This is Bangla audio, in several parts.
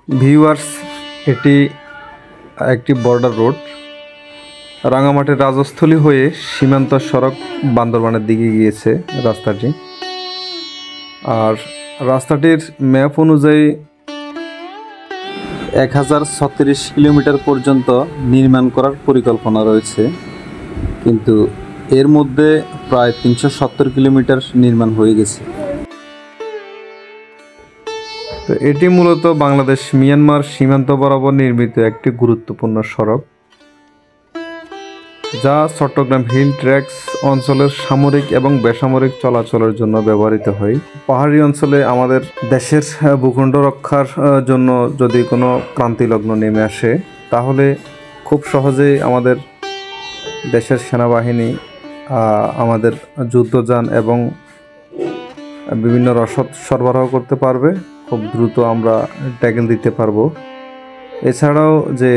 ভিউয়ার্স, এটি একটি বর্ডার রোড। রাঙামাটির রাজস্থলী হয়ে সীমান্ত সড়ক বান্দরবানের দিকে গিয়েছে রাস্তাটি। আর রাস্তাটির ম্যাপ অনুযায়ী 1036 কিলোমিটার পর্যন্ত নির্মাণ করার পরিকল্পনা রয়েছে, কিন্তু এর মধ্যে প্রায় 370 কিলোমিটার নির্মাণ হয়ে গেছে। তো এটি মূলত বাংলাদেশ মিয়ানমার সীমান্ত বরাবর নির্মিত একটি গুরুত্বপূর্ণ সড়ক, যা চট্টগ্রাম হিল ট্র্যাক্স অঞ্চলের সামরিক এবং বেসামরিক চলাচলের জন্য ব্যবহৃত হয়। পাহাড়ি অঞ্চলে আমাদের দেশের ভূখণ্ড রক্ষার জন্য যদি কোনো ক্রান্তিলগ্ন নেমে আসে, তাহলে খুব সহজেই আমাদের দেশের সেনাবাহিনী আমাদের যুদ্ধযান এবং বিভিন্ন রসদ সরবরাহ করতে পারবে। খুব দ্রুত আমরা ট্যাকেল দিতে পারবো। এছাড়াও যে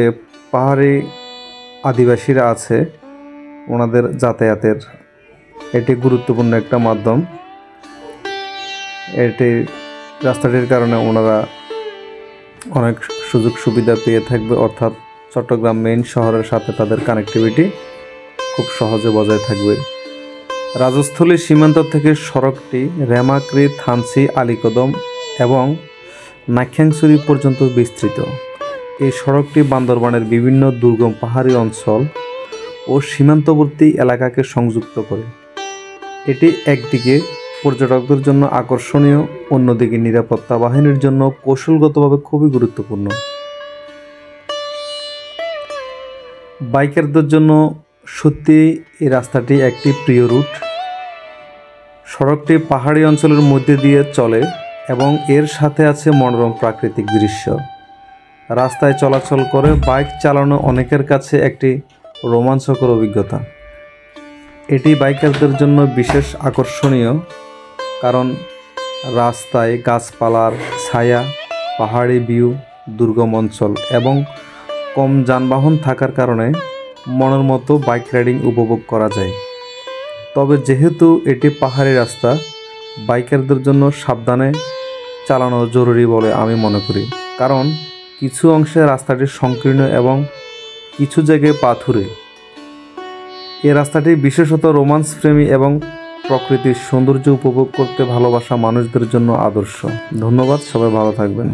পাহাড়ি আদিবাসীরা আছে, ওনাদের যাতায়াতের এটি গুরুত্বপূর্ণ একটা মাধ্যম। এটি রাস্তাটির কারণে ওনারা অনেক সুযোগ সুবিধা পেয়ে থাকবে, অর্থাৎ চট্টগ্রাম মেইন শহরের সাথে তাদের কানেক্টিভিটি খুব সহজে বজায় থাকবে। রাজস্থলী সীমান্ত থেকে সড়কটি রেমাক্রি, থানচি, আলীকদম এবং নাখ্যাংছড়ি পর্যন্ত বিস্তৃত। এই সড়কটি বান্দরবানের বিভিন্ন দুর্গম পাহাড়ি অঞ্চল ও সীমান্তবর্তী এলাকাকে সংযুক্ত করে। এটি একদিকে পর্যটকদের জন্য আকর্ষণীয়, অন্যদিকে নিরাপত্তা বাহিনীর জন্য কৌশলগতভাবে খুবই গুরুত্বপূর্ণ। বাইকারদের জন্য সত্যি এই রাস্তাটি একটি প্রিয় রুট। সড়কটি পাহাড়ি অঞ্চলের মধ্যে দিয়ে চলে এবং এর সাথে আছে মনোরম প্রাকৃতিক দৃশ্য। রাস্তায় চলাচল করে বাইক চালানো অনেকের কাছে একটি রোমাঞ্চকর অভিজ্ঞতা। এটি বাইকারদের জন্য বিশেষ আকর্ষণীয়, কারণ রাস্তায় গাছপালার ছায়া, পাহাড়ি ভিউ, দুর্গম অঞ্চল এবং কম যানবাহন থাকার কারণে মনের মতো বাইক রাইডিং উপভোগ করা যায়। তবে যেহেতু এটি পাহাড়ি রাস্তা, বাইকারদের জন্য সাবধানে চালানো জরুরি বলে আমি মনে করি, কারণ কিছু অংশে রাস্তাটি সংকীর্ণ এবং কিছু জায়গায় পাথুরে। এই রাস্তাটি বিশেষত রোমান্স প্রেমী এবং প্রকৃতির সৌন্দর্য উপভোগ করতে ভালোবাসা মানুষদের জন্য আদর্শ। ধন্যবাদ, সবাই ভালো থাকবেন।